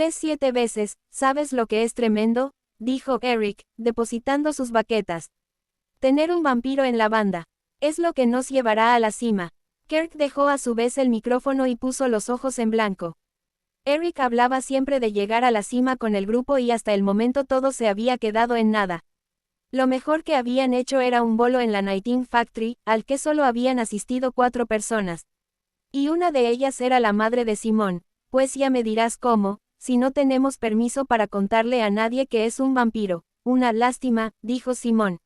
7 veces, ¿sabes lo que es tremendo?, dijo Eric, depositando sus baquetas. Tener un vampiro en la banda. Es lo que nos llevará a la cima. Kirk dejó a su vez el micrófono y puso los ojos en blanco. Eric hablaba siempre de llegar a la cima con el grupo y hasta el momento todo se había quedado en nada. Lo mejor que habían hecho era un bolo en la Nightingale Factory, al que solo habían asistido 4 personas. Y una de ellas era la madre de Simón. Pues ya me dirás cómo, si no tenemos permiso para contarle a nadie que es un vampiro. Una lástima, dijo Simón.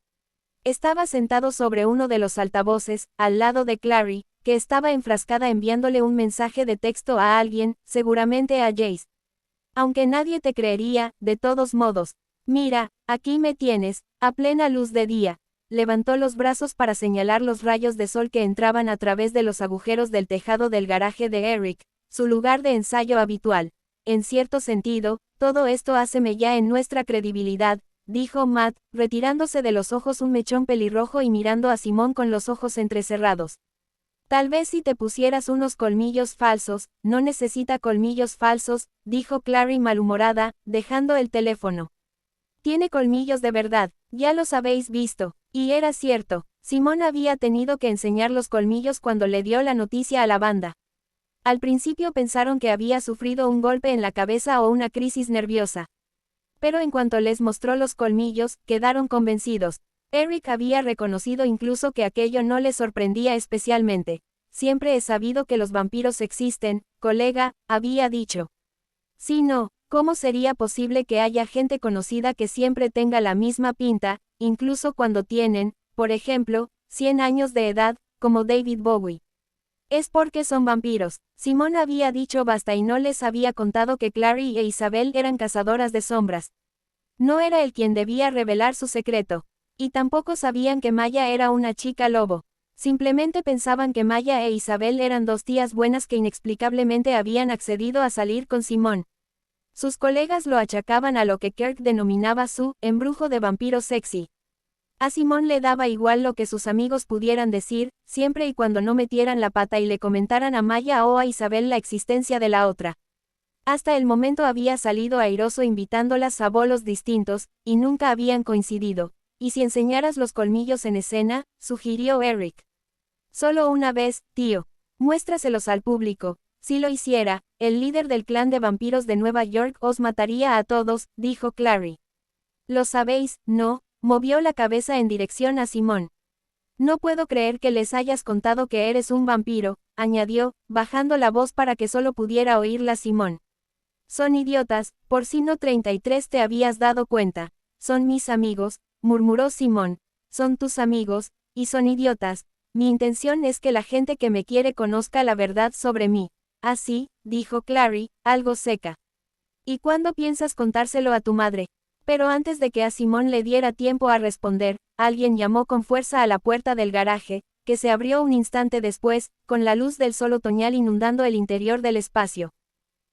Estaba sentado sobre uno de los altavoces, al lado de Clary, que estaba enfrascada enviándole un mensaje de texto a alguien, seguramente a Jace. Aunque nadie te creería, de todos modos. Mira, aquí me tienes, a plena luz de día. Levantó los brazos para señalar los rayos de sol que entraban a través de los agujeros del tejado del garaje de Eric, su lugar de ensayo habitual. En cierto sentido, todo esto hace mella en nuestra credibilidad, dijo Matt, retirándose de los ojos un mechón pelirrojo y mirando a Simón con los ojos entrecerrados. Tal vez si te pusieras unos colmillos falsos. No necesita colmillos falsos, dijo Clary malhumorada, dejando el teléfono. Tiene colmillos de verdad, ya los habéis visto. Y era cierto, Simón había tenido que enseñar los colmillos cuando le dio la noticia a la banda. Al principio pensaron que había sufrido un golpe en la cabeza o una crisis nerviosa. Pero en cuanto les mostró los colmillos, quedaron convencidos. Eric había reconocido incluso que aquello no le sorprendía especialmente. Siempre he sabido que los vampiros existen, colega, había dicho. Si no, ¿cómo sería posible que haya gente conocida que siempre tenga la misma pinta, incluso cuando tienen, por ejemplo, 100 años de edad, como David Bowie? Es porque son vampiros. Simón había dicho basta y no les había contado que Clary e Isabel eran cazadoras de sombras. No era él quien debía revelar su secreto. Y tampoco sabían que Maya era una chica lobo. Simplemente pensaban que Maya e Isabel eran 2 tías buenas que inexplicablemente habían accedido a salir con Simón. Sus colegas lo achacaban a lo que Kirk denominaba su embrujo de vampiro sexy. A Simón le daba igual lo que sus amigos pudieran decir, siempre y cuando no metieran la pata y le comentaran a Maya o a Isabel la existencia de la otra. Hasta el momento había salido airoso invitándolas a bolos distintos, y nunca habían coincidido. ¿Y si enseñaras los colmillos en escena?, sugirió Eric. Solo una vez, tío. Muéstraselos al público. Si lo hiciera, el líder del clan de vampiros de Nueva York os mataría a todos, dijo Clary. Lo sabéis, ¿no? Movió la cabeza en dirección a Simón. No puedo creer que les hayas contado que eres un vampiro, añadió, bajando la voz para que solo pudiera oírla Simón. Son idiotas, por si no 33 te habías dado cuenta. Son mis amigos, murmuró Simón. Son tus amigos, y son idiotas. Mi intención es que la gente que me quiere conozca la verdad sobre mí. Así, dijo Clary, algo seca. ¿Y cuándo piensas contárselo a tu madre? Pero antes de que a Simón le diera tiempo a responder, alguien llamó con fuerza a la puerta del garaje, que se abrió un instante después, con la luz del sol otoñal inundando el interior del espacio.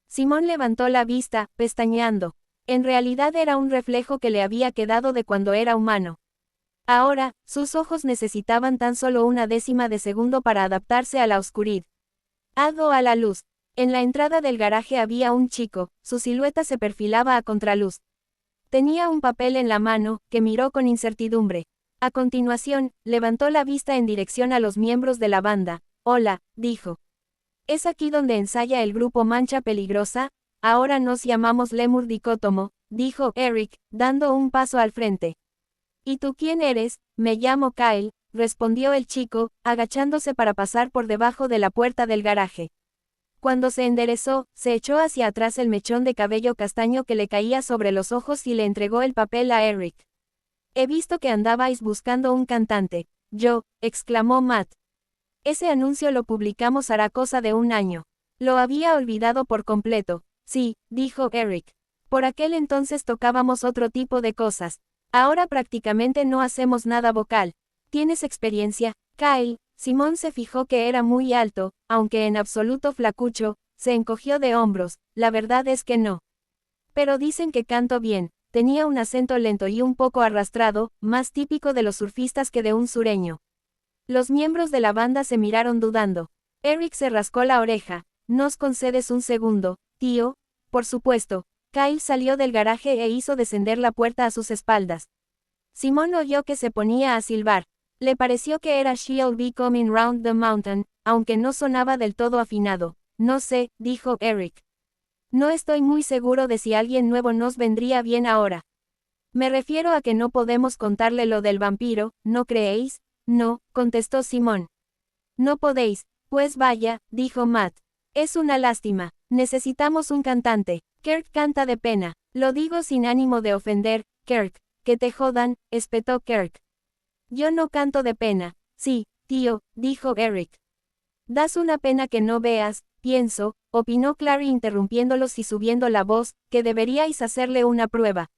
Simón levantó la vista, pestañeando. En realidad era un reflejo que le había quedado de cuando era humano. Ahora, sus ojos necesitaban tan solo 1/10 de segundo para adaptarse a la oscuridad. O a la luz. En la entrada del garaje había un chico, su silueta se perfilaba a contraluz. Tenía un papel en la mano, que miró con incertidumbre. A continuación, levantó la vista en dirección a los miembros de la banda. Hola, dijo. ¿Es aquí donde ensaya el grupo Mancha Peligrosa? Ahora nos llamamos Lemur Dicótomo, dijo Eric, dando un paso al frente. ¿Y tú quién eres? Me llamo Kyle, respondió el chico, agachándose para pasar por debajo de la puerta del garaje. Cuando se enderezó, se echó hacia atrás el mechón de cabello castaño que le caía sobre los ojos y le entregó el papel a Eric. He visto que andabais buscando un cantante. Yo, exclamó Matt. Ese anuncio lo publicamos hará cosa de 1 año. Lo había olvidado por completo. Sí, dijo Eric. Por aquel entonces tocábamos otro tipo de cosas. Ahora prácticamente no hacemos nada vocal. ¿Tienes experiencia, Kyle? Simón se fijó que era muy alto, aunque en absoluto flacucho, se encogió de hombros. La verdad es que no. Pero dicen que canto bien. Tenía un acento lento y un poco arrastrado, más típico de los surfistas que de un sureño. Los miembros de la banda se miraron dudando. Eric se rascó la oreja. ¿Nos concedes un segundo, tío? Por supuesto, Kyle salió del garaje e hizo descender la puerta a sus espaldas. Simon oyó que se ponía a silbar. Le pareció que era "She'll be coming round the mountain", aunque no sonaba del todo afinado. No sé, dijo Eric. No estoy muy seguro de si alguien nuevo nos vendría bien ahora. Me refiero a que no podemos contarle lo del vampiro, ¿no creéis? No, contestó Simon. No podéis, pues vaya, dijo Matt. Es una lástima. Necesitamos un cantante. Kirk canta de pena. Lo digo sin ánimo de ofender, Kirk. Que te jodan, espetó Kirk. Yo no canto de pena. Sí, tío, dijo Eric. Das una pena que no veas, pienso, opinó Clary interrumpiéndolos y subiendo la voz, que deberíais hacerle una prueba.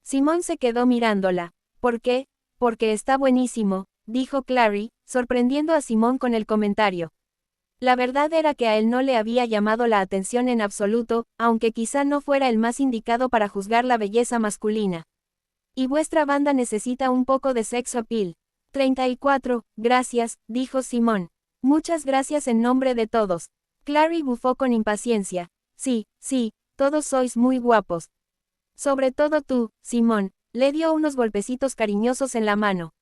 Simón se quedó mirándola. ¿Por qué? Porque está buenísimo, dijo Clary, sorprendiendo a Simón con el comentario. La verdad era que a él no le había llamado la atención en absoluto, aunque quizá no fuera el más indicado para juzgar la belleza masculina. Y vuestra banda necesita un poco de sex appeal. 34, gracias, dijo Simón. Muchas gracias en nombre de todos. Clary bufó con impaciencia. Sí, todos sois muy guapos. Sobre todo tú, Simón, le dio unos golpecitos cariñosos en la mano.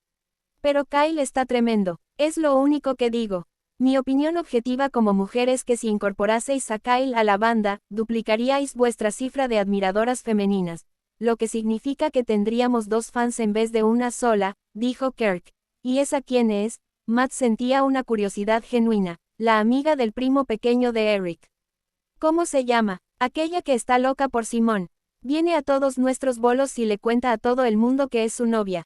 Pero Kyle está tremendo, es lo único que digo. Mi opinión objetiva como mujer es que si incorporaseis a Kyle a la banda, duplicaríais vuestra cifra de admiradoras femeninas, lo que significa que tendríamos 2 fans en vez de una sola, dijo Kirk. ¿Y esa quién es? Matt sentía una curiosidad genuina, la amiga del primo pequeño de Eric. ¿Cómo se llama? Aquella que está loca por Simón. Viene a todos nuestros bolos y le cuenta a todo el mundo que es su novia.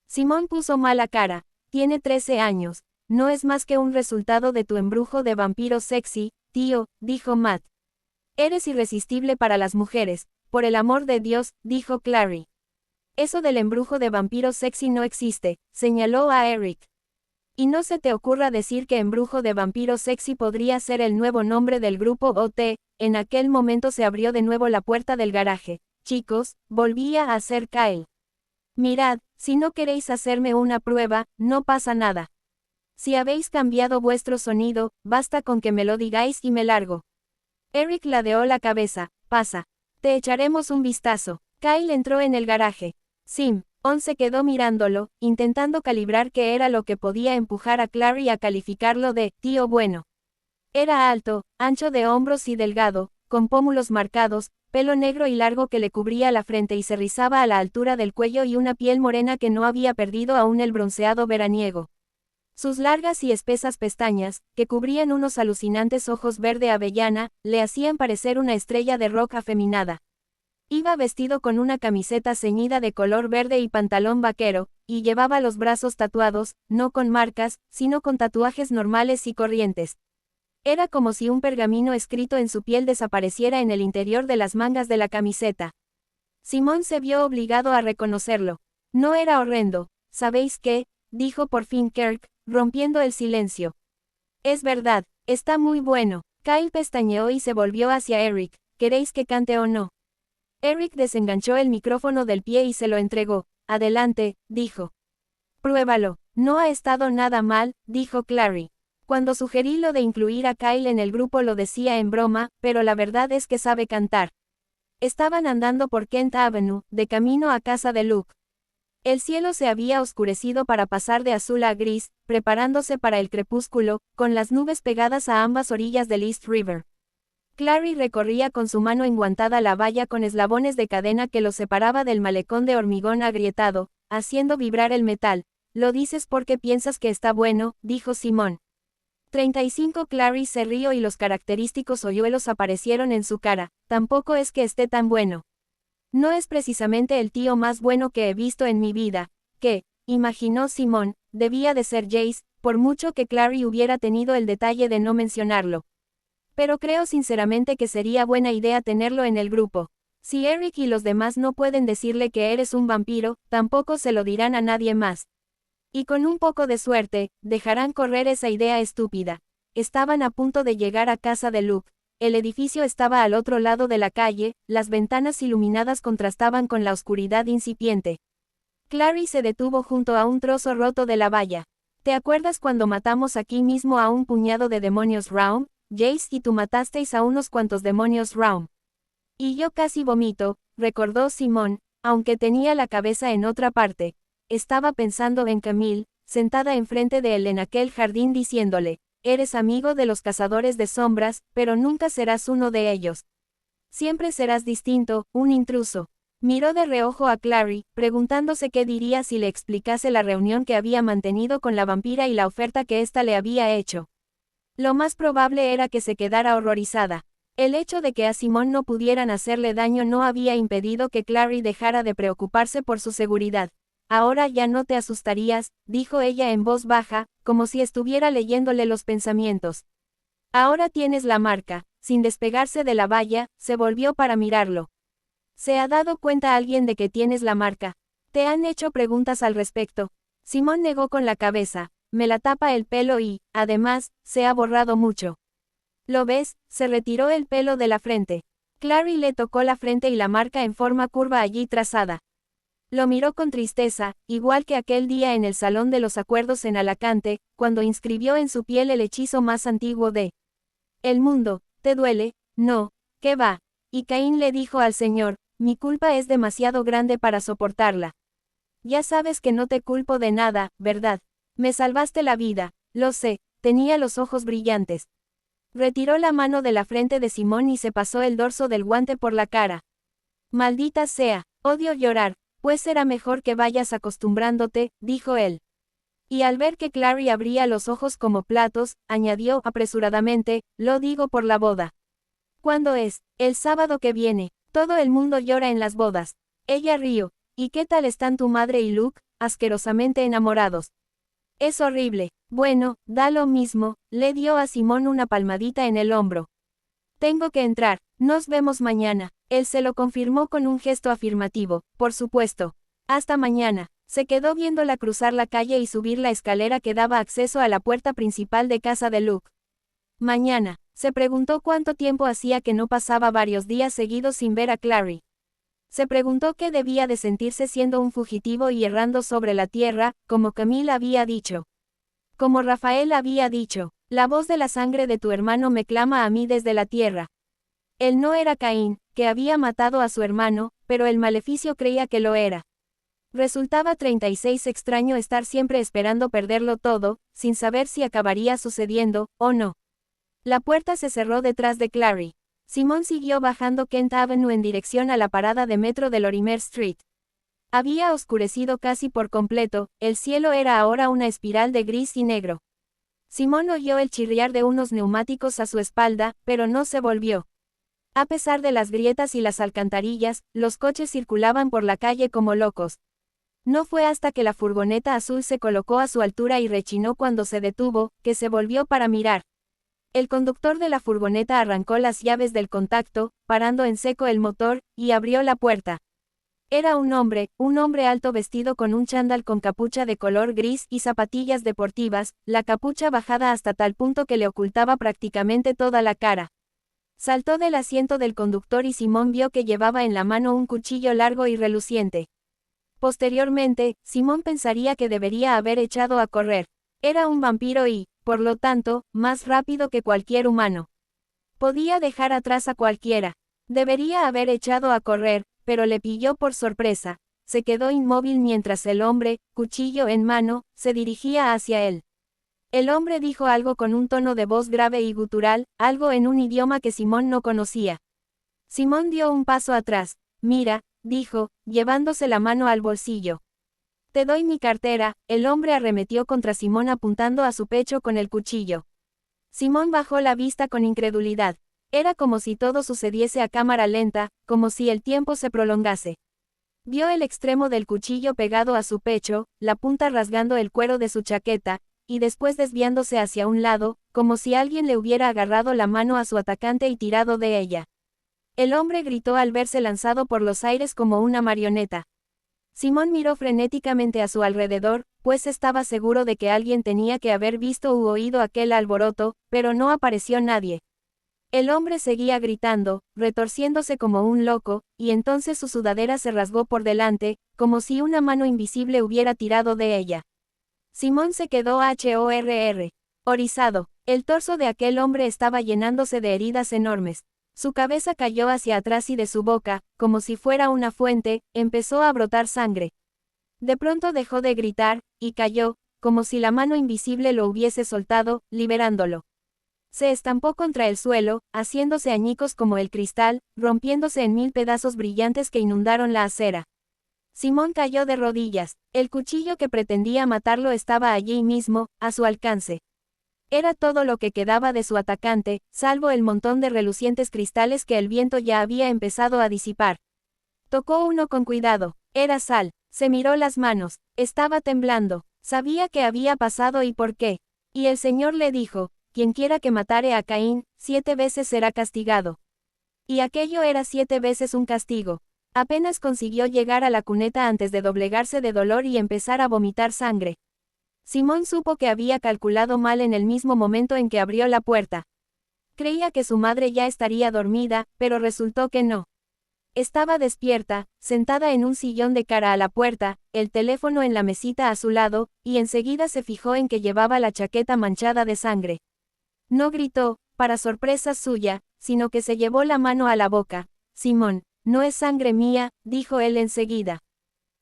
Simón puso mala cara. Tiene 13 años. No es más que un resultado de tu embrujo de vampiro sexy, tío, dijo Matt. Eres irresistible para las mujeres, por el amor de Dios, dijo Clary. Eso del embrujo de vampiro sexy no existe, señaló a Eric. Y no se te ocurra decir que embrujo de vampiro sexy podría ser el nuevo nombre del grupo OT. En aquel momento se abrió de nuevo la puerta del garaje. Chicos, volvía a ser Kyle. Mirad, si no queréis hacerme una prueba, no pasa nada. Si habéis cambiado vuestro sonido, basta con que me lo digáis y me largo. Eric ladeó la cabeza. Pasa. Te echaremos un vistazo. Kyle entró en el garaje. Simón se quedó mirándolo, intentando calibrar qué era lo que podía empujar a Clary a calificarlo de tío bueno. Era alto, ancho de hombros y delgado, con pómulos marcados, pelo negro y largo que le cubría la frente y se rizaba a la altura del cuello y una piel morena que no había perdido aún el bronceado veraniego. Sus largas y espesas pestañas, que cubrían unos alucinantes ojos verde avellana, le hacían parecer una estrella de rock afeminada. Iba vestido con una camiseta ceñida de color verde y pantalón vaquero, y llevaba los brazos tatuados, no con marcas, sino con tatuajes normales y corrientes. Era como si un pergamino escrito en su piel desapareciera en el interior de las mangas de la camiseta. Simón se vio obligado a reconocerlo. No era horrendo. ¿Sabéis qué? Dijo por fin Kirk, rompiendo el silencio. Es verdad, está muy bueno. Kyle pestañeó y se volvió hacia Eric. ¿Queréis que cante o no? Eric desenganchó el micrófono del pie y se lo entregó. Adelante, dijo. Pruébalo. No ha estado nada mal, dijo Clary. Cuando sugerí lo de incluir a Kyle en el grupo lo decía en broma, pero la verdad es que sabe cantar. Estaban andando por Kent Avenue, de camino a casa de Luke. El cielo se había oscurecido para pasar de azul a gris, preparándose para el crepúsculo, con las nubes pegadas a ambas orillas del East River. Clary recorría con su mano enguantada la valla con eslabones de cadena que lo separaba del malecón de hormigón agrietado, haciendo vibrar el metal. Lo dices porque piensas que está bueno, dijo Simón. 35 Clary se rió y los característicos hoyuelos aparecieron en su cara. Tampoco es que esté tan bueno. No es precisamente el tío más bueno que he visto en mi vida, que, imaginó Simón, debía de ser Jace, por mucho que Clary hubiera tenido el detalle de no mencionarlo. Pero creo sinceramente que sería buena idea tenerlo en el grupo. Si Eric y los demás no pueden decirle que eres un vampiro, tampoco se lo dirán a nadie más. Y con un poco de suerte, dejarán correr esa idea estúpida. Estaban a punto de llegar a casa de Luke. El edificio estaba al otro lado de la calle, las ventanas iluminadas contrastaban con la oscuridad incipiente. Clary se detuvo junto a un trozo roto de la valla. ¿Te acuerdas cuando matamos aquí mismo a un puñado de demonios Raum? Jace y tú matasteis a unos cuantos demonios Raum. Y yo casi vomito, recordó Simón, aunque tenía la cabeza en otra parte. Estaba pensando en Camille, sentada enfrente de él en aquel jardín diciéndole, eres amigo de los cazadores de sombras, pero nunca serás uno de ellos. Siempre serás distinto, un intruso. Miró de reojo a Clary, preguntándose qué diría si le explicase la reunión que había mantenido con la vampira y la oferta que ésta le había hecho. Lo más probable era que se quedara horrorizada. El hecho de que a Simón no pudieran hacerle daño no había impedido que Clary dejara de preocuparse por su seguridad. Ahora ya no te asustarías, dijo ella en voz baja, como si estuviera leyéndole los pensamientos. Ahora tienes la marca. Sin despegarse de la valla, se volvió para mirarlo. ¿Se ha dado cuenta alguien de que tienes la marca? ¿Te han hecho preguntas al respecto? Simón negó con la cabeza. Me la tapa el pelo y, además, se ha borrado mucho. ¿Lo ves? Se retiró el pelo de la frente. Clary le tocó la frente y la marca en forma curva allí trazada. Lo miró con tristeza, igual que aquel día en el Salón de los Acuerdos en Alacante, cuando inscribió en su piel el hechizo más antiguo de el mundo. ¿Te duele? No, ¿qué va? Y Caín le dijo al Señor, mi culpa es demasiado grande para soportarla. Ya sabes que no te culpo de nada, ¿verdad? Me salvaste la vida, lo sé, tenía los ojos brillantes. Retiró la mano de la frente de Simón y se pasó el dorso del guante por la cara. Maldita sea, odio llorar, pues será mejor que vayas acostumbrándote, dijo él. Y al ver que Clary abría los ojos como platos, añadió apresuradamente, lo digo por la boda. ¿Cuándo es? El sábado que viene. Todo el mundo llora en las bodas. Ella rió. ¿Y qué tal están tu madre y Luke? Asquerosamente enamorados. Es horrible. Bueno, da lo mismo, le dio a Simón una palmadita en el hombro. Tengo que entrar. Nos vemos mañana. Él se lo confirmó con un gesto afirmativo, por supuesto. Hasta mañana. Se quedó viéndola cruzar la calle y subir la escalera que daba acceso a la puerta principal de casa de Luke. Mañana. Se preguntó cuánto tiempo hacía que no pasaba varios días seguidos sin ver a Clary. Se preguntó qué debía de sentirse siendo un fugitivo y errando sobre la tierra, como Camille había dicho. Como Rafael había dicho, la voz de la sangre de tu hermano me clama a mí desde la tierra. Él no era Caín, que había matado a su hermano, pero el maleficio creía que lo era. Resultaba 36 extraño estar siempre esperando perderlo todo, sin saber si acabaría sucediendo, o no. La puerta se cerró detrás de Clary. Simón siguió bajando Kent Avenue en dirección a la parada de metro de Lorimer Street. Había oscurecido casi por completo, el cielo era ahora una espiral de gris y negro. Simón oyó el chirriar de unos neumáticos a su espalda, pero no se volvió. A pesar de las grietas y las alcantarillas, los coches circulaban por la calle como locos. No fue hasta que la furgoneta azul se colocó a su altura y rechinó cuando se detuvo, que se volvió para mirar. El conductor de la furgoneta arrancó las llaves del contacto, parando en seco el motor, y abrió la puerta. Era un hombre alto vestido con un chándal con capucha de color gris y zapatillas deportivas, la capucha bajada hasta tal punto que le ocultaba prácticamente toda la cara. Saltó del asiento del conductor y Simón vio que llevaba en la mano un cuchillo largo y reluciente. Posteriormente, Simón pensaría que debería haber echado a correr. Era un vampiro y, por lo tanto, más rápido que cualquier humano. Podía dejar atrás a cualquiera. Debería haber echado a correr, pero le pilló por sorpresa. Se quedó inmóvil mientras el hombre, cuchillo en mano, se dirigía hacia él. El hombre dijo algo con un tono de voz grave y gutural, algo en un idioma que Simón no conocía. Simón dio un paso atrás. Mira, dijo, llevándose la mano al bolsillo. Te doy mi cartera. El hombre arremetió contra Simón apuntando a su pecho con el cuchillo. Simón bajó la vista con incredulidad. Era como si todo sucediese a cámara lenta, como si el tiempo se prolongase. Vio el extremo del cuchillo pegado a su pecho, la punta rasgando el cuero de su chaqueta, y después desviándose hacia un lado, como si alguien le hubiera agarrado la mano a su atacante y tirado de ella. El hombre gritó al verse lanzado por los aires como una marioneta. Simón miró frenéticamente a su alrededor, pues estaba seguro de que alguien tenía que haber visto u oído aquel alboroto, pero no apareció nadie. El hombre seguía gritando, retorciéndose como un loco, y entonces su sudadera se rasgó por delante, como si una mano invisible hubiera tirado de ella. Simón se quedó horizado. El torso de aquel hombre estaba llenándose de heridas enormes. Su cabeza cayó hacia atrás y de su boca, como si fuera una fuente, empezó a brotar sangre. De pronto dejó de gritar, y cayó, como si la mano invisible lo hubiese soltado, liberándolo. Se estampó contra el suelo, haciéndose añicos como el cristal, rompiéndose en 1000 pedazos brillantes que inundaron la acera. Simón cayó de rodillas. El cuchillo que pretendía matarlo estaba allí mismo, a su alcance. Era todo lo que quedaba de su atacante, salvo el montón de relucientes cristales que el viento ya había empezado a disipar. Tocó uno con cuidado. Era Sal. Se miró las manos. Estaba temblando. Sabía qué había pasado y por qué. Y el Señor le dijo: quien quiera que matare a Caín, 7 veces será castigado. Y aquello era 7 veces un castigo. Apenas consiguió llegar a la cuneta antes de doblegarse de dolor y empezar a vomitar sangre. Simón supo que había calculado mal en el mismo momento en que abrió la puerta. Creía que su madre ya estaría dormida, pero resultó que no. Estaba despierta, sentada en un sillón de cara a la puerta, el teléfono en la mesita a su lado, y enseguida se fijó en que llevaba la chaqueta manchada de sangre. No gritó, para sorpresa suya, sino que se llevó la mano a la boca. Simón, no es sangre mía, dijo él enseguida.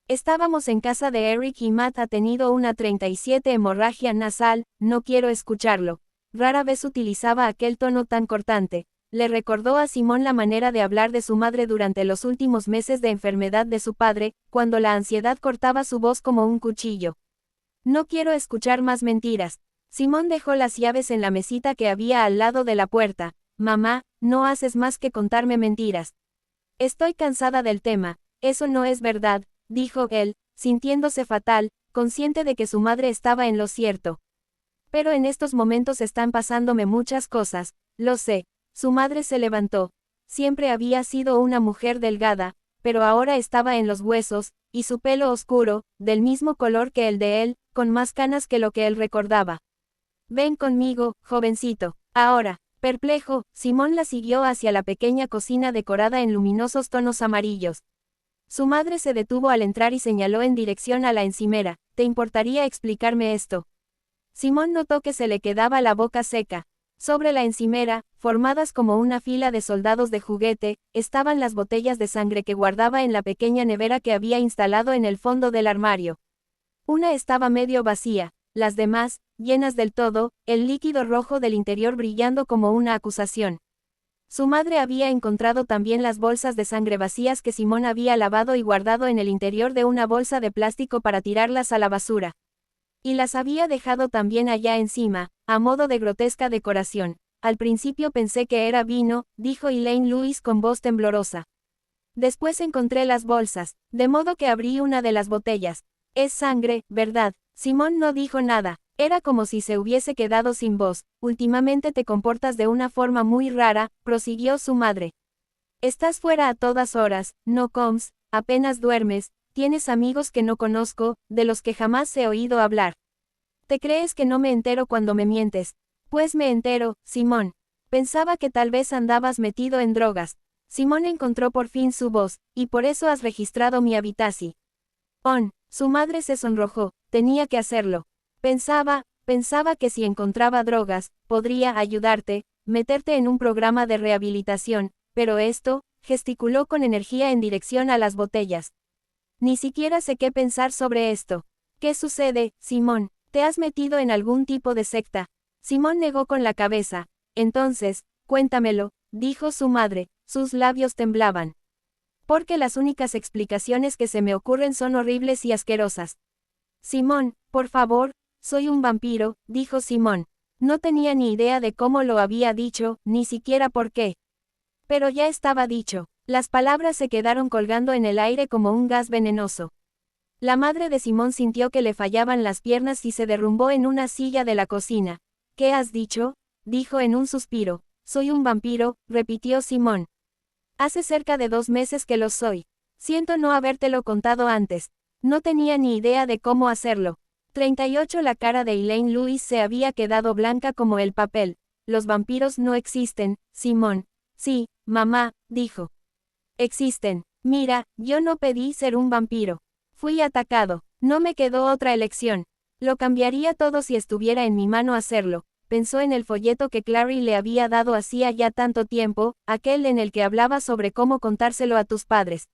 Estábamos en casa de Eric y Matt ha tenido una 37 hemorragia nasal, no quiero escucharlo. Rara vez utilizaba aquel tono tan cortante. Le recordó a Simón la manera de hablar de su madre durante los últimos meses de enfermedad de su padre, cuando la ansiedad cortaba su voz como un cuchillo. No quiero escuchar más mentiras. Simón dejó las llaves en la mesita que había al lado de la puerta. Mamá, no haces más que contarme mentiras. Estoy cansada del tema. Eso no es verdad, dijo él, sintiéndose fatal, consciente de que su madre estaba en lo cierto. Pero en estos momentos están pasándome muchas cosas, lo sé. Su madre se levantó. Siempre había sido una mujer delgada, pero ahora estaba en los huesos, y su pelo oscuro, del mismo color que el de él, con más canas que lo que él recordaba. Ven conmigo, jovencito. Ahora. Perplejo, Simón la siguió hacia la pequeña cocina decorada en luminosos tonos amarillos. Su madre se detuvo al entrar y señaló en dirección a la encimera. ¿Te importaría explicarme esto? Simón notó que se le quedaba la boca seca. Sobre la encimera, formadas como una fila de soldados de juguete, estaban las botellas de sangre que guardaba en la pequeña nevera que había instalado en el fondo del armario. Una estaba medio vacía, las demás, llenas del todo, el líquido rojo del interior brillando como una acusación. Su madre había encontrado también las bolsas de sangre vacías que Simón había lavado y guardado en el interior de una bolsa de plástico para tirarlas a la basura. Y las había dejado también allá encima, a modo de grotesca decoración. Al principio pensé que era vino, dijo Elaine Lewis con voz temblorosa. Después encontré las bolsas, de modo que abrí una de las botellas. Es sangre, ¿verdad? Simón no dijo nada. Era como si se hubiese quedado sin voz. Últimamente te comportas de una forma muy rara, prosiguió su madre. Estás fuera a todas horas, no comes, apenas duermes, tienes amigos que no conozco, de los que jamás he oído hablar. ¿Te crees que no me entero cuando me mientes? Pues me entero, Simón. Pensaba que tal vez andabas metido en drogas. Simón encontró por fin su voz, y por eso has registrado mi habitación. Su madre se sonrojó, tenía que hacerlo. Pensaba que si encontraba drogas, podría ayudarte, meterte en un programa de rehabilitación, pero esto, gesticuló con energía en dirección a las botellas. Ni siquiera sé qué pensar sobre esto. ¿Qué sucede, Simón? ¿Te has metido en algún tipo de secta? Simón negó con la cabeza. Entonces, cuéntamelo, dijo su madre, sus labios temblaban. Porque las únicas explicaciones que se me ocurren son horribles y asquerosas. Simón, por favor, soy un vampiro, dijo Simón. No tenía ni idea de cómo lo había dicho, ni siquiera por qué. Pero ya estaba dicho. Las palabras se quedaron colgando en el aire como un gas venenoso. La madre de Simón sintió que le fallaban las piernas y se derrumbó en una silla de la cocina. ¿Qué has dicho? Dijo en un suspiro. Soy un vampiro, repitió Simón. Hace cerca de 2 meses que lo soy. Siento no habértelo contado antes. No tenía ni idea de cómo hacerlo. 38 La cara de Elaine Lewis se había quedado blanca como el papel. Los vampiros no existen, Simón. Sí, mamá, dijo. Existen. Mira, yo no pedí ser un vampiro. Fui atacado. No me quedó otra elección. Lo cambiaría todo si estuviera en mi mano hacerlo. pensó en el folleto que Clary le había dado hacía ya tanto tiempo, aquel en el que hablaba sobre cómo contárselo a tus padres.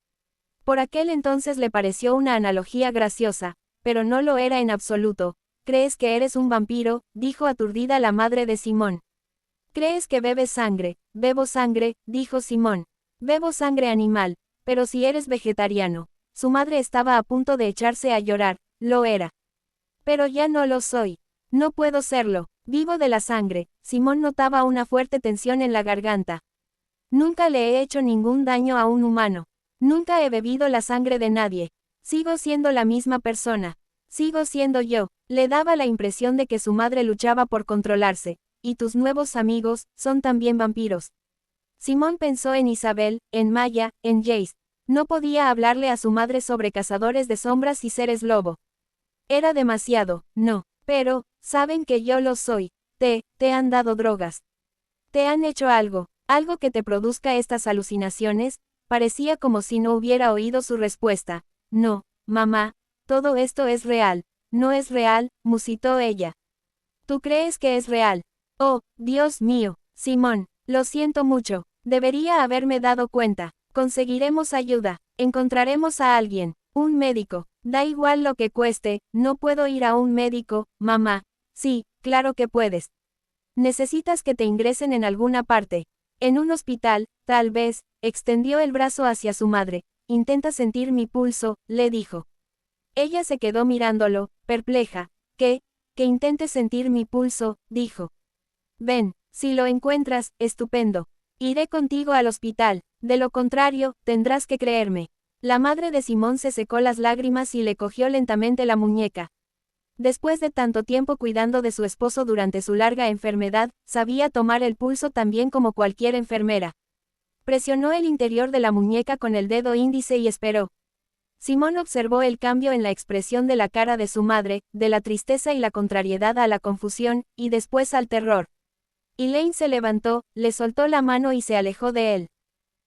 Por aquel entonces le pareció una analogía graciosa, pero no lo era en absoluto. ¿Crees que eres un vampiro?, dijo aturdida la madre de Simón. ¿Crees que bebes sangre? Bebo sangre, dijo Simón. Bebo sangre animal, pero si eres vegetariano. Su madre estaba a punto de echarse a llorar, lo era. Pero ya no lo soy. No puedo serlo. Vivo de la sangre. Simón notaba una fuerte tensión en la garganta. Nunca le he hecho ningún daño a un humano. Nunca he bebido la sangre de nadie. Sigo siendo la misma persona. Sigo siendo yo. Le daba la impresión de que su madre luchaba por controlarse. Y tus nuevos amigos, son también vampiros. Simón pensó en Isabel, en Maya, en Jace. No podía hablarle a su madre sobre cazadores de sombras y seres lobo. Era demasiado, no. Pero, saben que yo lo soy. Te han dado drogas. Te han hecho algo que te produzca estas alucinaciones. Parecía como si no hubiera oído su respuesta. No, mamá, todo esto es real. No es real, musitó ella. ¿Tú crees que es real? Oh, Dios mío, Simón, lo siento mucho. Debería haberme dado cuenta. Conseguiremos ayuda. Encontraremos a alguien. Un médico. Da igual lo que cueste, no puedo ir a un médico, mamá. Sí, claro que puedes. Necesitas que te ingresen en alguna parte. En un hospital, tal vez, extendió el brazo hacia su madre. Intenta sentir mi pulso, le dijo. Ella se quedó mirándolo, perpleja. ¿Qué? Que intente sentir mi pulso, dijo. Ven, si lo encuentras, estupendo. Iré contigo al hospital, de lo contrario, tendrás que creerme. La madre de Simón se secó las lágrimas y le cogió lentamente la muñeca. Después de tanto tiempo cuidando de su esposo durante su larga enfermedad, sabía tomar el pulso tan bien como cualquier enfermera. Presionó el interior de la muñeca con el dedo índice y esperó. Simón observó el cambio en la expresión de la cara de su madre, de la tristeza y la contrariedad a la confusión, y después al terror. Elaine se levantó, le soltó la mano y se alejó de él.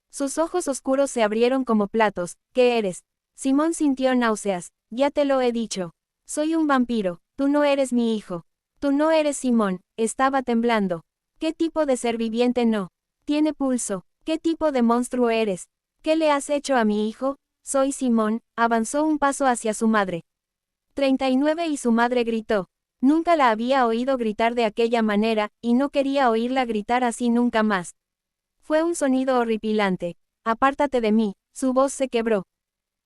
Sus ojos oscuros se abrieron como platos. ¿Qué eres? Simón sintió náuseas. Ya te lo he dicho. Soy un vampiro. Tú no eres mi hijo. Tú no eres Simón. Estaba temblando. ¿Qué tipo de ser viviente no tiene pulso? ¿Qué tipo de monstruo eres? ¿Qué le has hecho a mi hijo? Soy Simón. Avanzó un paso hacia su madre. 39 y su madre gritó. Nunca la había oído gritar de aquella manera, y no quería oírla gritar así nunca más. Fue un sonido horripilante. Apártate de mí, su voz se quebró.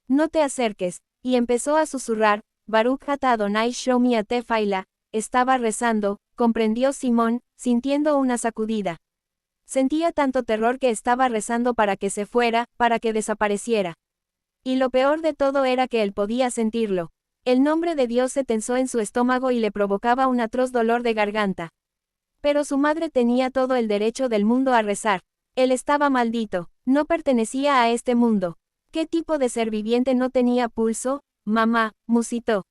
No te acerques, y empezó a susurrar, Baruch ata Adonai Shomi Atefaila, estaba rezando, comprendió Simón, sintiendo una sacudida. Sentía tanto terror que estaba rezando para que se fuera, para que desapareciera. Y lo peor de todo era que él podía sentirlo. El nombre de Dios se tensó en su estómago y le provocaba un atroz dolor de garganta. Pero su madre tenía todo el derecho del mundo a rezar. Él estaba maldito, no pertenecía a este mundo. ¿Qué tipo de ser viviente no tenía pulso? Mamá, musitó.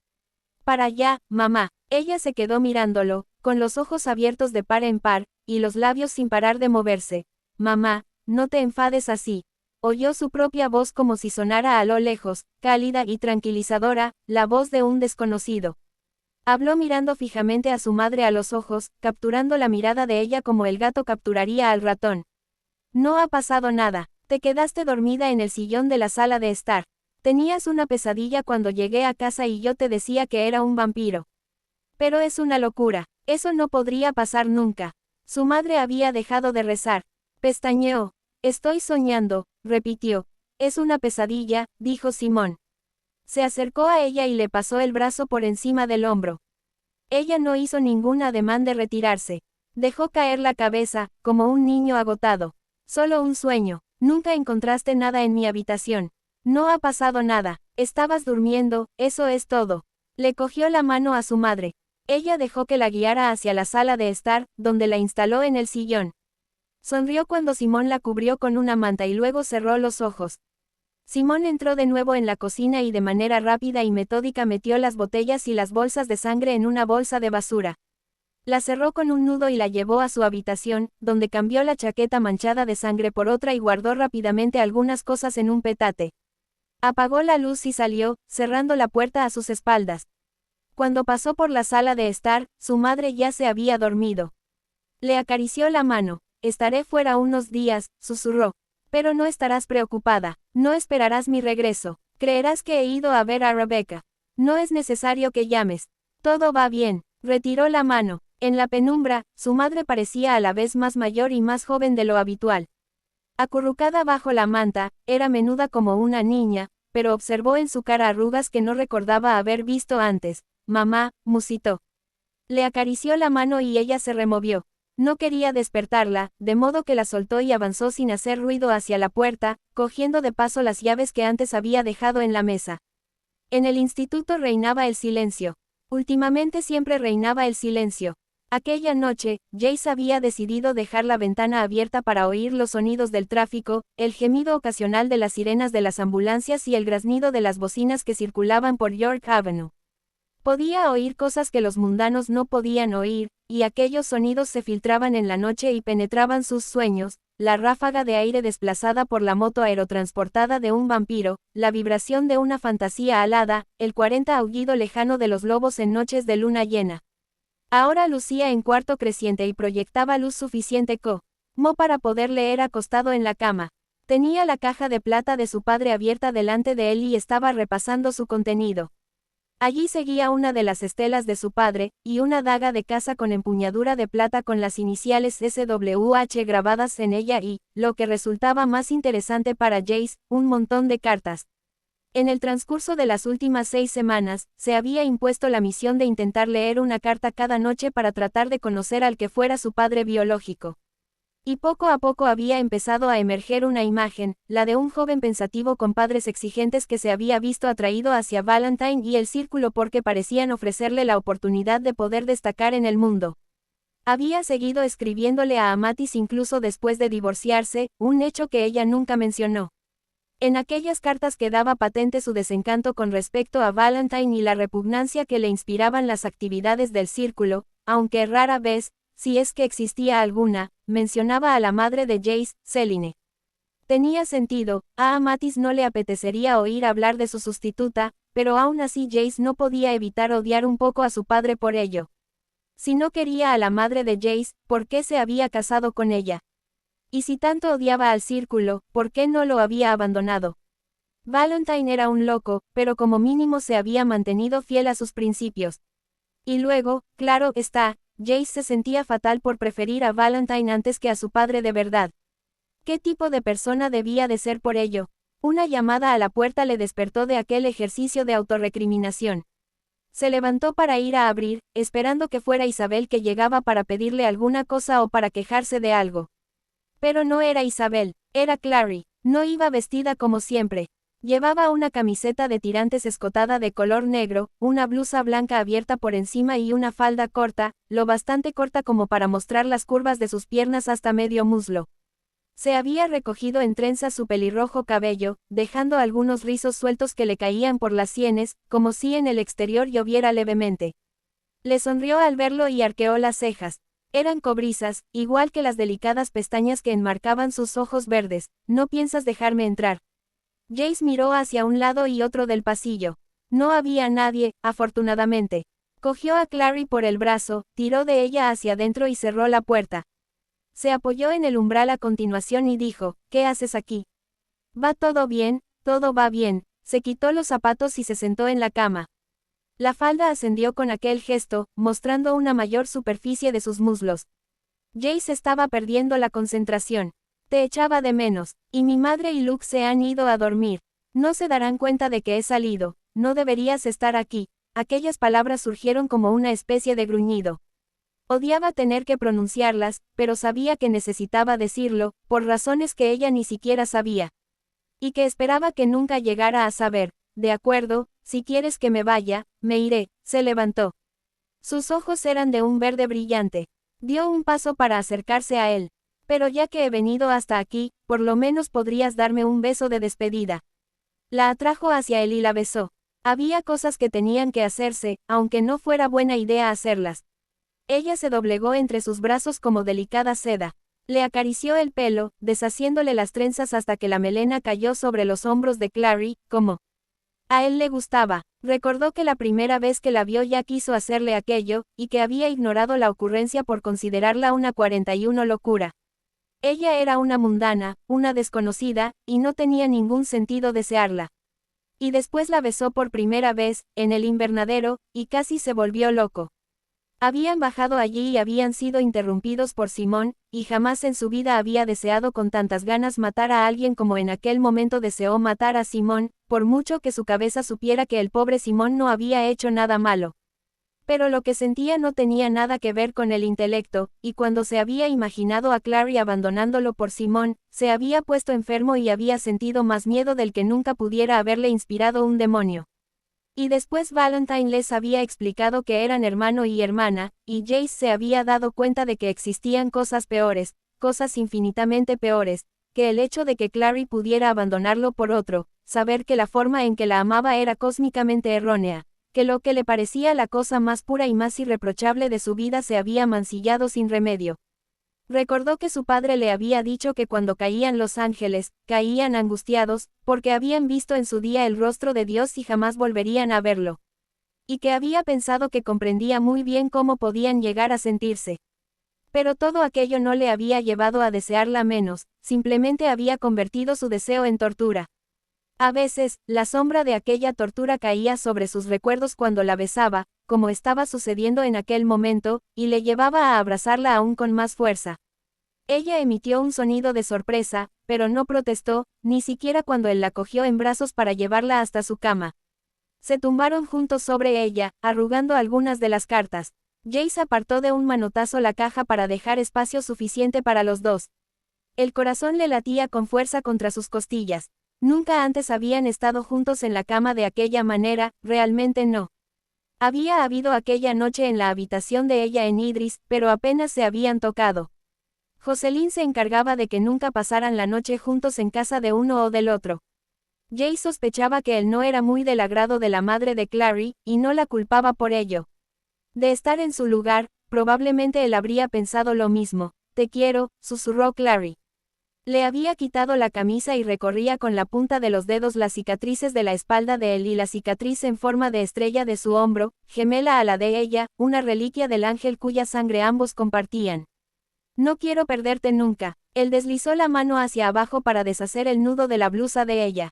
Para allá, mamá. Ella se quedó mirándolo, con los ojos abiertos de par en par, y los labios sin parar de moverse. Mamá, no te enfades así. Oyó su propia voz como si sonara a lo lejos, cálida y tranquilizadora, la voz de un desconocido. Habló mirando fijamente a su madre a los ojos, capturando la mirada de ella como el gato capturaría al ratón. No ha pasado nada. Te quedaste dormida en el sillón de la sala de estar. Tenías una pesadilla cuando llegué a casa y yo te decía que era un vampiro. Pero es una locura. Eso no podría pasar nunca. Su madre había dejado de rezar. Pestañeó. Estoy soñando, repitió. Es una pesadilla, dijo Simón. Se acercó a ella y le pasó el brazo por encima del hombro. Ella no hizo ningún ademán de retirarse. Dejó caer la cabeza, como un niño agotado. Solo un sueño. Nunca encontraste nada en mi habitación. No ha pasado nada. Estabas durmiendo, eso es todo. Le cogió la mano a su madre. Ella dejó que la guiara hacia la sala de estar, donde la instaló en el sillón. Sonrió cuando Simón la cubrió con una manta y luego cerró los ojos. Simón entró de nuevo en la cocina y de manera rápida y metódica metió las botellas y las bolsas de sangre en una bolsa de basura. La cerró con un nudo y la llevó a su habitación, donde cambió la chaqueta manchada de sangre por otra y guardó rápidamente algunas cosas en un petate. Apagó la luz y salió, cerrando la puerta a sus espaldas. Cuando pasó por la sala de estar, su madre ya se había dormido. Le acarició la mano. Estaré fuera unos días, susurró. Pero no estarás preocupada. No esperarás mi regreso. Creerás que he ido a ver a Rebecca. No es necesario que llames. Todo va bien. Retiró la mano. En la penumbra, su madre parecía a la vez más mayor y más joven de lo habitual. Acurrucada bajo la manta, era menuda como una niña, pero observó en su cara arrugas que no recordaba haber visto antes. Mamá, musitó. Le acarició la mano y ella se removió. No quería despertarla, de modo que la soltó y avanzó sin hacer ruido hacia la puerta, cogiendo de paso las llaves que antes había dejado en la mesa. En el instituto reinaba el silencio. Últimamente siempre reinaba el silencio. Aquella noche, Jace había decidido dejar la ventana abierta para oír los sonidos del tráfico, el gemido ocasional de las sirenas de las ambulancias y el graznido de las bocinas que circulaban por York Avenue. Podía oír cosas que los mundanos no podían oír, y aquellos sonidos se filtraban en la noche y penetraban sus sueños, la ráfaga de aire desplazada por la moto aerotransportada de un vampiro, la vibración de una fantasía alada, el 40 aullido lejano de los lobos en noches de luna llena. Ahora lucía en cuarto creciente y proyectaba luz suficiente como para poder leer acostado en la cama. Tenía la caja de plata de su padre abierta delante de él y estaba repasando su contenido. Allí seguía una de las estelas de su padre, y una daga de caza con empuñadura de plata con las iniciales SWH grabadas en ella y, lo que resultaba más interesante para Jace, un montón de cartas. En el transcurso de las últimas 6 semanas, se había impuesto la misión de intentar leer una carta cada noche para tratar de conocer al que fuera su padre biológico. Y poco a poco había empezado a emerger una imagen, la de un joven pensativo con padres exigentes que se había visto atraído hacia Valentine y el círculo porque parecían ofrecerle la oportunidad de poder destacar en el mundo. Había seguido escribiéndole a Amatis incluso después de divorciarse, un hecho que ella nunca mencionó. En aquellas cartas quedaba patente su desencanto con respecto a Valentine y la repugnancia que le inspiraban las actividades del círculo, aunque rara vez, si es que existía alguna, mencionaba a la madre de Jace, Celine. Tenía sentido, a Amatis no le apetecería oír hablar de su sustituta, pero aún así Jace no podía evitar odiar un poco a su padre por ello. Si no quería a la madre de Jace, ¿por qué se había casado con ella? Y si tanto odiaba al círculo, ¿por qué no lo había abandonado? Valentine era un loco, pero como mínimo se había mantenido fiel a sus principios. Y luego, claro está, Jace se sentía fatal por preferir a Valentine antes que a su padre de verdad. ¿Qué tipo de persona debía de ser por ello? Una llamada a la puerta le despertó de aquel ejercicio de autorrecriminación. Se levantó para ir a abrir, esperando que fuera Isabel que llegaba para pedirle alguna cosa o para quejarse de algo. Pero no era Isabel, era Clary. No iba vestida como siempre. Llevaba una camiseta de tirantes escotada de color negro, una blusa blanca abierta por encima y una falda corta, lo bastante corta como para mostrar las curvas de sus piernas hasta medio muslo. Se había recogido en trenzas su pelirrojo cabello, dejando algunos rizos sueltos que le caían por las sienes, como si en el exterior lloviera levemente. Le sonrió al verlo y arqueó las cejas. Eran cobrizas, igual que las delicadas pestañas que enmarcaban sus ojos verdes. ¿No piensas dejarme entrar? Jace miró hacia un lado y otro del pasillo. No había nadie, afortunadamente. Cogió a Clary por el brazo, tiró de ella hacia adentro y cerró la puerta. Se apoyó en el umbral a continuación y dijo, ¿qué haces aquí? ¿Va todo bien? Todo va bien. Se quitó los zapatos y se sentó en la cama. La falda ascendió con aquel gesto, mostrando una mayor superficie de sus muslos. Jace estaba perdiendo la concentración. Te echaba de menos, y mi madre y Luke se han ido a dormir. No se darán cuenta de que he salido, no deberías estar aquí. Aquellas palabras surgieron como una especie de gruñido. Odiaba tener que pronunciarlas, pero sabía que necesitaba decirlo, por razones que ella ni siquiera sabía. Y que esperaba que nunca llegara a saber. De acuerdo, si quieres que me vaya, me iré. Se levantó. Sus ojos eran de un verde brillante. Dio un paso para acercarse a él. Pero ya que he venido hasta aquí, por lo menos podrías darme un beso de despedida. La atrajo hacia él y la besó. Había cosas que tenían que hacerse, aunque no fuera buena idea hacerlas. Ella se doblegó entre sus brazos como delicada seda. Le acarició el pelo, deshaciéndole las trenzas hasta que la melena cayó sobre los hombros de Clary, como A él le gustaba. Recordó que la primera vez que la vio ya quiso hacerle aquello, y que había ignorado la ocurrencia por considerarla una 41 locura. Ella era una mundana, una desconocida, y no tenía ningún sentido desearla. Y después la besó por primera vez, en el invernadero, y casi se volvió loco. Habían bajado allí y habían sido interrumpidos por Simón, y jamás en su vida había deseado con tantas ganas matar a alguien como en aquel momento deseó matar a Simón, por mucho que su cabeza supiera que el pobre Simón no había hecho nada malo. Pero lo que sentía no tenía nada que ver con el intelecto, y cuando se había imaginado a Clary abandonándolo por Simón, se había puesto enfermo y había sentido más miedo del que nunca pudiera haberle inspirado un demonio. Y después Valentine les había explicado que eran hermano y hermana, y Jace se había dado cuenta de que existían cosas peores, cosas infinitamente peores, que el hecho de que Clary pudiera abandonarlo por otro, saber que la forma en que la amaba era cósmicamente errónea, que lo que le parecía la cosa más pura y más irreprochable de su vida se había mancillado sin remedio. Recordó que su padre le había dicho que cuando caían los ángeles, caían angustiados, porque habían visto en su día el rostro de Dios y jamás volverían a verlo. Y que había pensado que comprendía muy bien cómo podían llegar a sentirse. Pero todo aquello no le había llevado a desearla menos, simplemente había convertido su deseo en tortura. A veces, la sombra de aquella tortura caía sobre sus recuerdos cuando la besaba, como estaba sucediendo en aquel momento, y le llevaba a abrazarla aún con más fuerza. Ella emitió un sonido de sorpresa, pero no protestó, ni siquiera cuando él la cogió en brazos para llevarla hasta su cama. Se tumbaron juntos sobre ella, arrugando algunas de las cartas. Jace apartó de un manotazo la caja para dejar espacio suficiente para los dos. El corazón le latía con fuerza contra sus costillas. Nunca antes habían estado juntos en la cama de aquella manera, realmente no. Había habido aquella noche en la habitación de ella en Idris, pero apenas se habían tocado. Jocelyn se encargaba de que nunca pasaran la noche juntos en casa de uno o del otro. Jace sospechaba que él no era muy del agrado de la madre de Clary, y no la culpaba por ello. De estar en su lugar, probablemente él habría pensado lo mismo. Te quiero, susurró Clary. Le había quitado la camisa y recorría con la punta de los dedos las cicatrices de la espalda de él y la cicatriz en forma de estrella de su hombro, gemela a la de ella, una reliquia del ángel cuya sangre ambos compartían. No quiero perderte nunca. Él deslizó la mano hacia abajo para deshacer el nudo de la blusa de ella.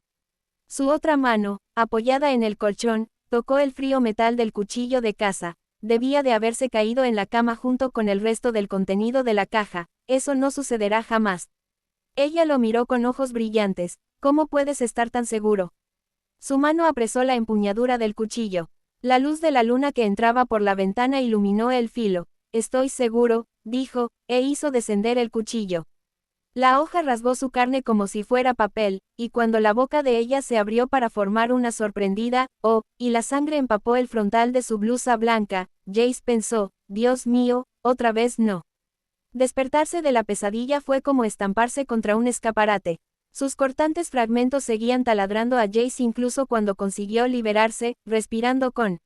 Su otra mano, apoyada en el colchón, tocó el frío metal del cuchillo de caza. Debía de haberse caído en la cama junto con el resto del contenido de la caja. Eso no sucederá jamás. Ella lo miró con ojos brillantes. ¿Cómo puedes estar tan seguro? Su mano apresó la empuñadura del cuchillo. La luz de la luna que entraba por la ventana iluminó el filo. Estoy seguro, dijo, e hizo descender el cuchillo. La hoja rasgó su carne como si fuera papel, y cuando la boca de ella se abrió para formar una sorprendida, oh, y la sangre empapó el frontal de su blusa blanca, Jace pensó, Dios mío, otra vez no. Despertarse de la pesadilla fue como estamparse contra un escaparate. Sus cortantes fragmentos seguían taladrando a Jace incluso cuando consiguió liberarse, respirando con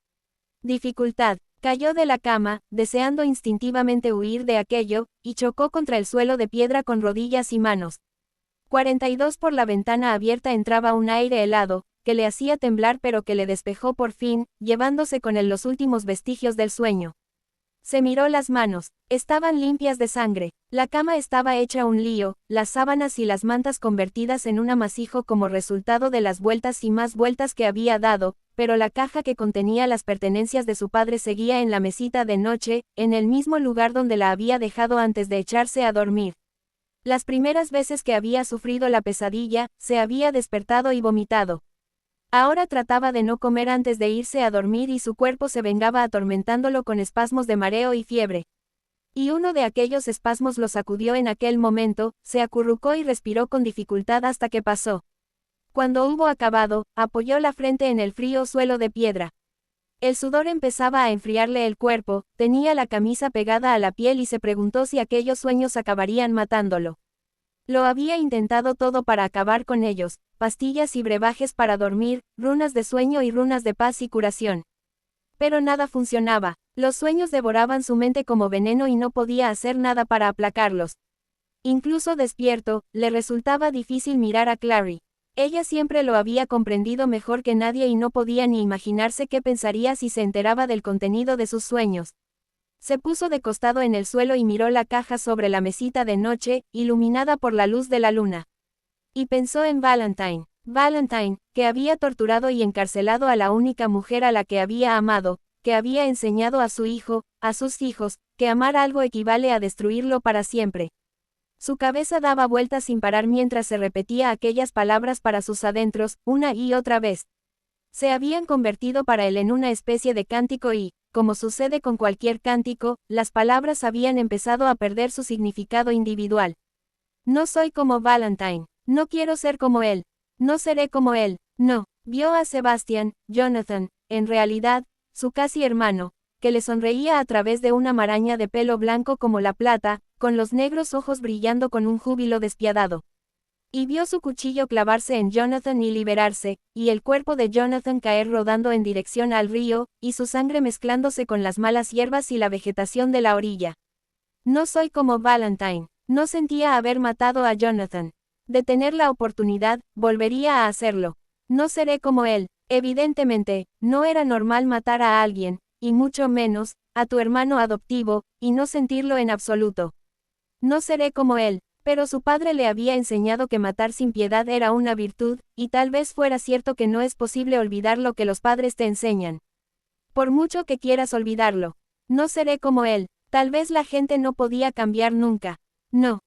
dificultad. Cayó de la cama, deseando instintivamente huir de aquello, y chocó contra el suelo de piedra con rodillas y manos. 42 por la ventana abierta entraba un aire helado, que le hacía temblar pero que le despejó por fin, llevándose con él los últimos vestigios del sueño. Se miró las manos, estaban limpias de sangre, la cama estaba hecha un lío, las sábanas y las mantas convertidas en un amasijo como resultado de las vueltas y más vueltas que había dado, pero la caja que contenía las pertenencias de su padre seguía en la mesita de noche, en el mismo lugar donde la había dejado antes de echarse a dormir. Las primeras veces que había sufrido la pesadilla, se había despertado y vomitado. Ahora trataba de no comer antes de irse a dormir y su cuerpo se vengaba atormentándolo con espasmos de mareo y fiebre. Y uno de aquellos espasmos lo sacudió en aquel momento, se acurrucó y respiró con dificultad hasta que pasó. Cuando hubo acabado, apoyó la frente en el frío suelo de piedra. El sudor empezaba a enfriarle el cuerpo, tenía la camisa pegada a la piel y se preguntó si aquellos sueños acabarían matándolo. Lo había intentado todo para acabar con ellos, pastillas y brebajes para dormir, runas de sueño y runas de paz y curación. Pero nada funcionaba, los sueños devoraban su mente como veneno y no podía hacer nada para aplacarlos. Incluso despierto, le resultaba difícil mirar a Clary. Ella siempre lo había comprendido mejor que nadie y no podía ni imaginarse qué pensaría si se enteraba del contenido de sus sueños. Se puso de costado en el suelo y miró la caja sobre la mesita de noche, iluminada por la luz de la luna. Y pensó en Valentine. Valentine, que había torturado y encarcelado a la única mujer a la que había amado, que había enseñado a su hijo, a sus hijos, que amar algo equivale a destruirlo para siempre. Su cabeza daba vueltas sin parar mientras se repetía aquellas palabras para sus adentros, una y otra vez. Se habían convertido para él en una especie de cántico y, como sucede con cualquier cántico, las palabras habían empezado a perder su significado individual. No soy como Valentine. No quiero ser como él. No seré como él. No. Vio a Sebastian, Jonathan, en realidad, su casi hermano, que le sonreía a través de una maraña de pelo blanco como la plata, con los negros ojos brillando con un júbilo despiadado. Y vio su cuchillo clavarse en Jonathan y liberarse, y el cuerpo de Jonathan caer rodando en dirección al río, y su sangre mezclándose con las malas hierbas y la vegetación de la orilla. No soy como Valentine. No sentía haber matado a Jonathan. De tener la oportunidad, volvería a hacerlo. No seré como él. Evidentemente, no era normal matar a alguien, y mucho menos, a tu hermano adoptivo, y no sentirlo en absoluto. No seré como él, pero su padre le había enseñado que matar sin piedad era una virtud, y tal vez fuera cierto que no es posible olvidar lo que los padres te enseñan. Por mucho que quieras olvidarlo. No seré como él. Tal vez la gente no podía cambiar nunca. No,